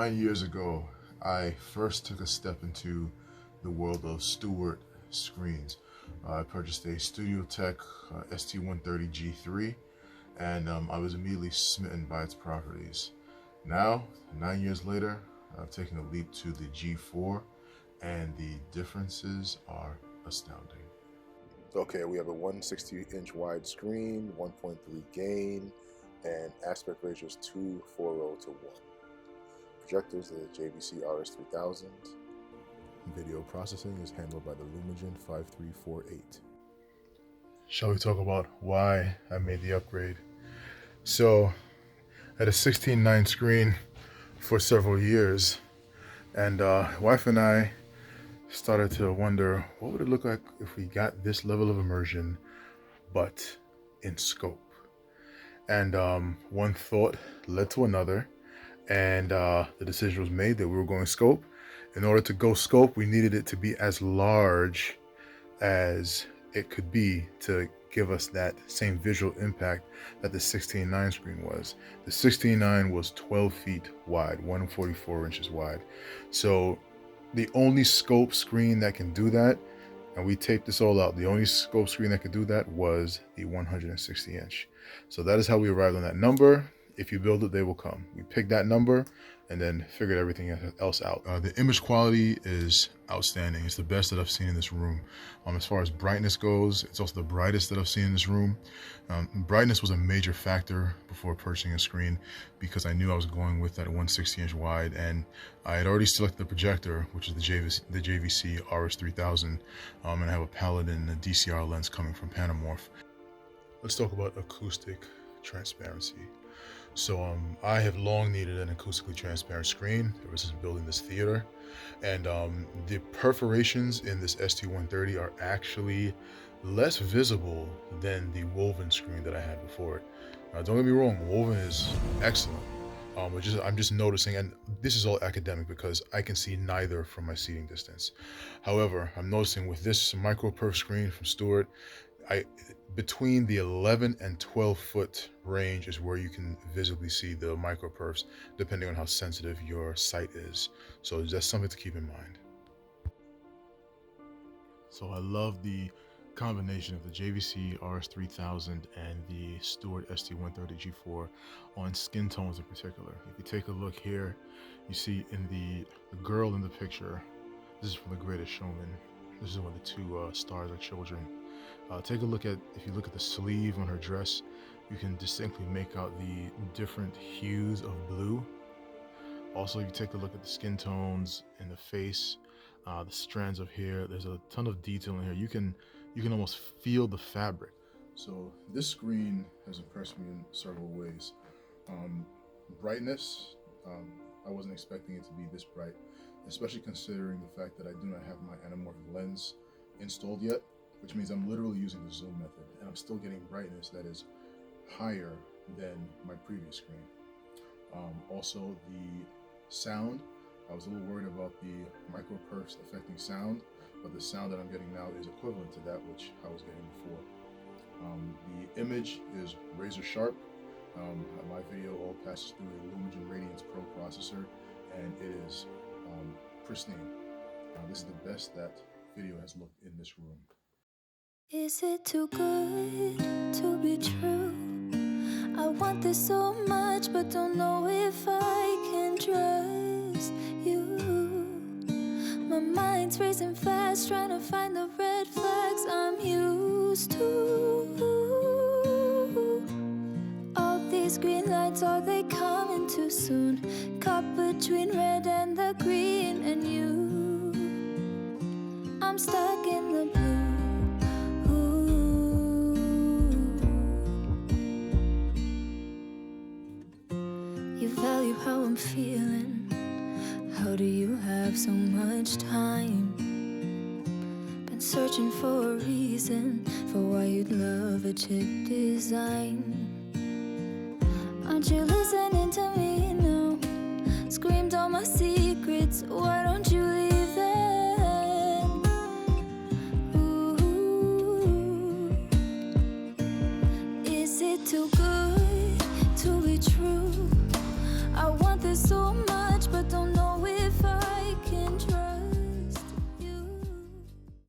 9 years ago, I first took a step into the world of Stewart screens. I purchased a Studiotek ST130 G4, and I was immediately smitten by its properties. Now, 9 years later, I've taken a leap to the G4, and the differences are astounding. Okay, we have a 160-inch wide screen, 1.3 gain, and aspect ratio is 2:4:0 to 1. Projectors, the JVC RS3000. Video processing is handled by the Lumagen 5348. Shall we talk about why I made the upgrade? So, I had a 16:9 screen for several years, and wife and I started to wonder, what would it look like if we got this level of immersion, but in scope? And one thought led to another, and the decision was made that we were going scope. In order to go scope, we needed it to be as large as it could be to give us that same visual impact that the 16:9 screen was. The 16:9 was 12 feet wide, 144 inches wide. So the only scope screen that can do that, and we taped this all out, the only scope screen that could do that was the 160 inch. So that is how we arrived on that number. If you build it, they will come. We picked that number and then figured everything else out. The image quality is outstanding. It's the best that I've seen in this room. As far as brightness goes, it's also the brightest that I've seen in this room. Brightness was a major factor before purchasing a screen because I knew I was going with that 160-inch wide, and I had already selected the projector, which is the JVC RS3000, and I have a Paladin DCR lens coming from Panamorph. Let's talk about acoustic transparency. So I have long needed an acoustically transparent screen ever since building this theater, and the perforations in this ST130 are actually less visible than the woven screen that I had before it. Don't get me wrong, woven is excellent. I'm just noticing, and this is all academic because I can see neither from my seating distance. However, I'm noticing with this micro perf screen from Stewart, between the 11 and 12 foot range is where you can visibly see the micro perfs, depending on how sensitive your sight is. So that's something to keep in mind. So I love the combination of the JVC RS3000 and the Stewart ST130 G4 on skin tones in particular. If you take a look here, you see in the girl in the picture, this is from The Greatest Showman. This is when the two stars are children. Take a look at, if you look at the sleeve on her dress, you can distinctly make out the different hues of blue. Also, if you take a look at the skin tones in the face, the strands of hair, there's a ton of detail in here. You can almost feel the fabric. So this screen has impressed me in several ways. Brightness, I wasn't expecting it to be this bright, especially considering the fact that I do not have my anamorphic lens installed yet, which means I'm literally using the zoom method, and I'm still getting brightness that is higher than my previous screen. Also, the sound, I was a little worried about the micro perfs affecting sound, but the sound that I'm getting now is equivalent to that which I was getting before. The image is razor sharp. My video all passes through a Lumagen Radiance Pro processor, and it is pristine. This is the best that video has looked in this room. Is it too good to be true? I want this so much, but don't know if I can trust you. My mind's racing fast, trying to find the red flags I'm used to. All these green lights, are they coming too soon? Caught between red and the green and you. I'm stuck in the blue. You value how I'm feeling. How do you have so much time? Been searching for a reason for why you'd love a chick design. Aren't you listening to me now? Screamed all my secrets, why don't you leave them? Ooh. Is it too good to be true? I want this so much.